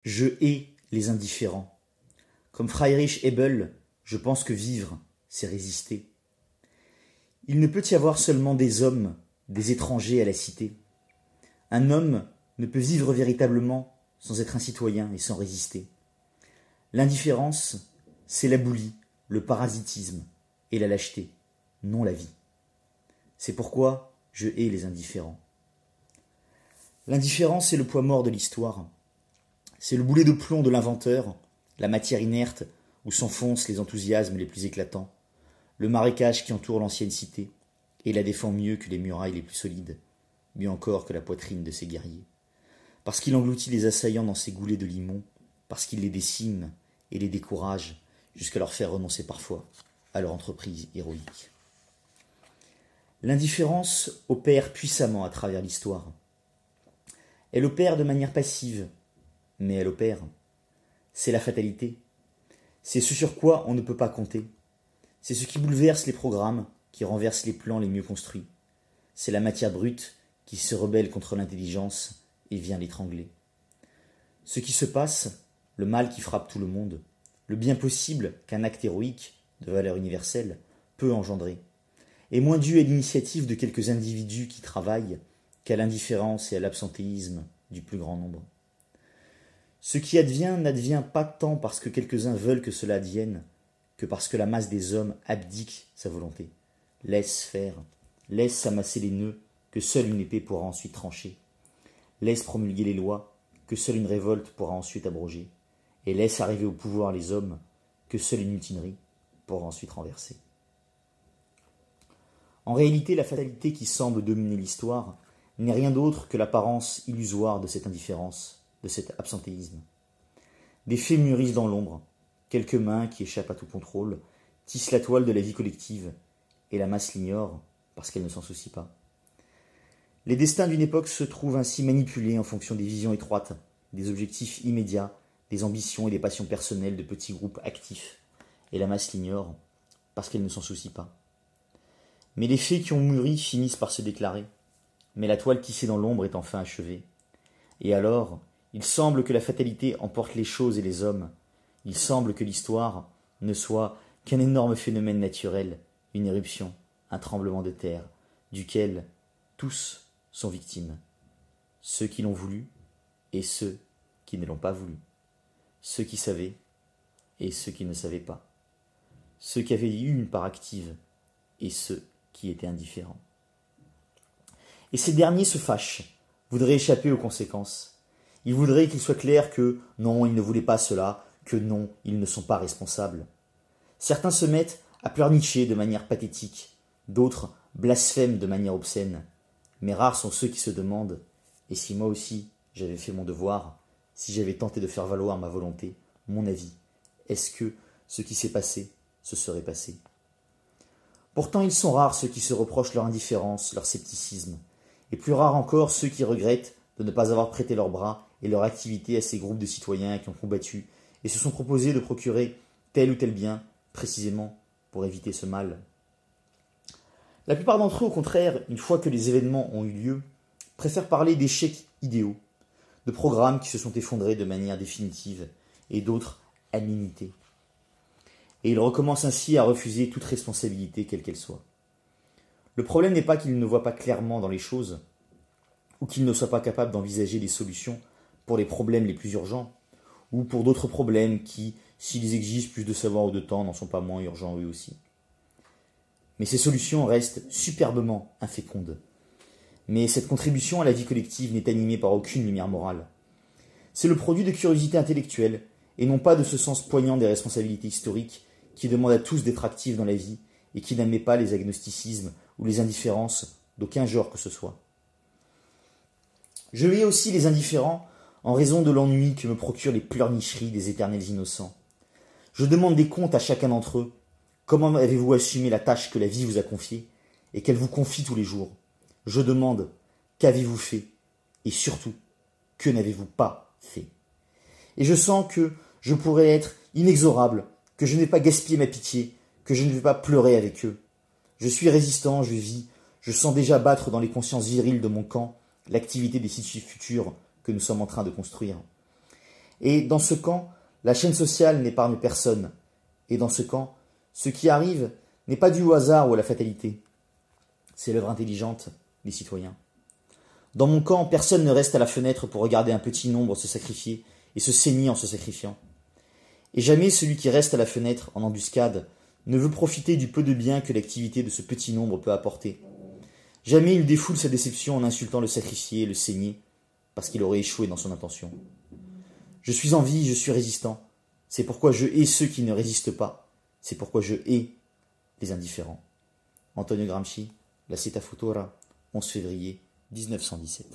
Je hais les indifférents. Comme Friedrich Hebel, je pense que vivre, c'est résister. Il ne peut y avoir seulement des hommes, des étrangers à la cité. Un homme ne peut vivre véritablement sans être un citoyen et sans résister. L'indifférence, c'est la boulie, le parasitisme et la lâcheté, non la vie. C'est pourquoi je hais les indifférents. L'indifférence, c'est le poids mort de l'histoire. C'est le boulet de plomb de l'inventeur, la matière inerte où s'enfoncent les enthousiasmes les plus éclatants, le marécage qui entoure l'ancienne cité et la défend mieux que les murailles les plus solides, mieux encore que la poitrine de ses guerriers. Parce qu'il engloutit les assaillants dans ses goulets de limon, parce qu'il les décime et les décourage jusqu'à leur faire renoncer parfois à leur entreprise héroïque. L'indifférence opère puissamment à travers l'histoire. Elle opère de manière passive, mais elle opère. C'est la fatalité. C'est ce sur quoi on ne peut pas compter. C'est ce qui bouleverse les programmes, qui renverse les plans les mieux construits. C'est la matière brute qui se rebelle contre l'intelligence et vient l'étrangler. Ce qui se passe, le mal qui frappe tout le monde, le bien possible qu'un acte héroïque, de valeur universelle, peut engendrer, est moins dû à l'initiative de quelques individus qui travaillent qu'à l'indifférence et à l'absentéisme du plus grand nombre. Ce qui advient n'advient pas tant parce que quelques-uns veulent que cela advienne, que parce que la masse des hommes abdique sa volonté, laisse faire, laisse s'amasser les nœuds que seule une épée pourra ensuite trancher, laisse promulguer les lois que seule une révolte pourra ensuite abroger, et laisse arriver au pouvoir les hommes que seule une mutinerie pourra ensuite renverser. En réalité, la fatalité qui semble dominer l'histoire n'est rien d'autre que l'apparence illusoire de cette indifférence, de cet absentéisme. Des faits mûrissent dans l'ombre, quelques mains qui échappent à tout contrôle tissent la toile de la vie collective, et la masse l'ignore parce qu'elle ne s'en soucie pas. Les destins d'une époque se trouvent ainsi manipulés en fonction des visions étroites, des objectifs immédiats, des ambitions et des passions personnelles de petits groupes actifs, et la masse l'ignore parce qu'elle ne s'en soucie pas. Mais les faits qui ont mûri finissent par se déclarer, mais la toile tissée dans l'ombre est enfin achevée. Et alors, il semble que la fatalité emporte les choses et les hommes. Il semble que l'histoire ne soit qu'un énorme phénomène naturel, une éruption, un tremblement de terre, duquel tous sont victimes. Ceux qui l'ont voulu et ceux qui ne l'ont pas voulu. Ceux qui savaient et ceux qui ne savaient pas. Ceux qui avaient eu une part active et ceux qui étaient indifférents. Et ces derniers se fâchent, voudraient échapper aux conséquences. Ils voudraient qu'il soit clair que non, ils ne voulaient pas cela, que non, ils ne sont pas responsables. Certains se mettent à pleurnicher de manière pathétique, d'autres blasphèment de manière obscène. Mais rares sont ceux qui se demandent « Et si moi aussi j'avais fait mon devoir, si j'avais tenté de faire valoir ma volonté, mon avis, est-ce que ce qui s'est passé se serait passé ?» Pourtant ils sont rares ceux qui se reprochent leur indifférence, leur scepticisme, et plus rares encore ceux qui regrettent de ne pas avoir prêté leurs bras et leur activité à ces groupes de citoyens qui ont combattu et se sont proposés de procurer tel ou tel bien, précisément pour éviter ce mal. La plupart d'entre eux, au contraire, une fois que les événements ont eu lieu, préfèrent parler d'échecs idéaux, de programmes qui se sont effondrés de manière définitive et d'autres à l'unité. Et ils recommencent ainsi à refuser toute responsabilité quelle qu'elle soit. Le problème n'est pas qu'ils ne voient pas clairement dans les choses, ou qu'ils ne soient pas capables d'envisager des solutions pour les problèmes les plus urgents, ou pour d'autres problèmes qui, s'ils exigent plus de savoir ou de temps, n'en sont pas moins urgents eux aussi. Mais ces solutions restent superbement infécondes. Mais cette contribution à la vie collective n'est animée par aucune lumière morale. C'est le produit de curiosité intellectuelle, et non pas de ce sens poignant des responsabilités historiques qui demande à tous d'être actifs dans la vie et qui n'admet pas les agnosticismes ou les indifférences d'aucun genre que ce soit. Je hais aussi les indifférents en raison de l'ennui que me procurent les pleurnicheries des éternels innocents. Je demande des comptes à chacun d'entre eux. Comment avez-vous assumé la tâche que la vie vous a confiée et qu'elle vous confie tous les jours ? Je demande, qu'avez-vous fait ? Et surtout, que n'avez-vous pas fait ? Et je sens que je pourrais être inexorable, que je ne vais pas gaspiller ma pitié, que je ne vais pas pleurer avec eux. Je suis résistant, je vis, je sens déjà battre dans les consciences viriles de mon camp l'activité des cités futures que nous sommes en train de construire. Et dans ce camp, la chaîne sociale n'épargne personne. Et dans ce camp, ce qui arrive n'est pas dû au hasard ou à la fatalité. C'est l'œuvre intelligente des citoyens. Dans mon camp, personne ne reste à la fenêtre pour regarder un petit nombre se sacrifier et se saigner en se sacrifiant. Et jamais celui qui reste à la fenêtre en embuscade ne veut profiter du peu de bien que l'activité de ce petit nombre peut apporter. Jamais il défoule sa déception en insultant le sacrifié et le saigné, parce qu'il aurait échoué dans son intention. Je suis en vie, je suis résistant. C'est pourquoi je hais ceux qui ne résistent pas. C'est pourquoi je hais les indifférents. Antonio Gramsci, La Città Futura, 11 février 1917.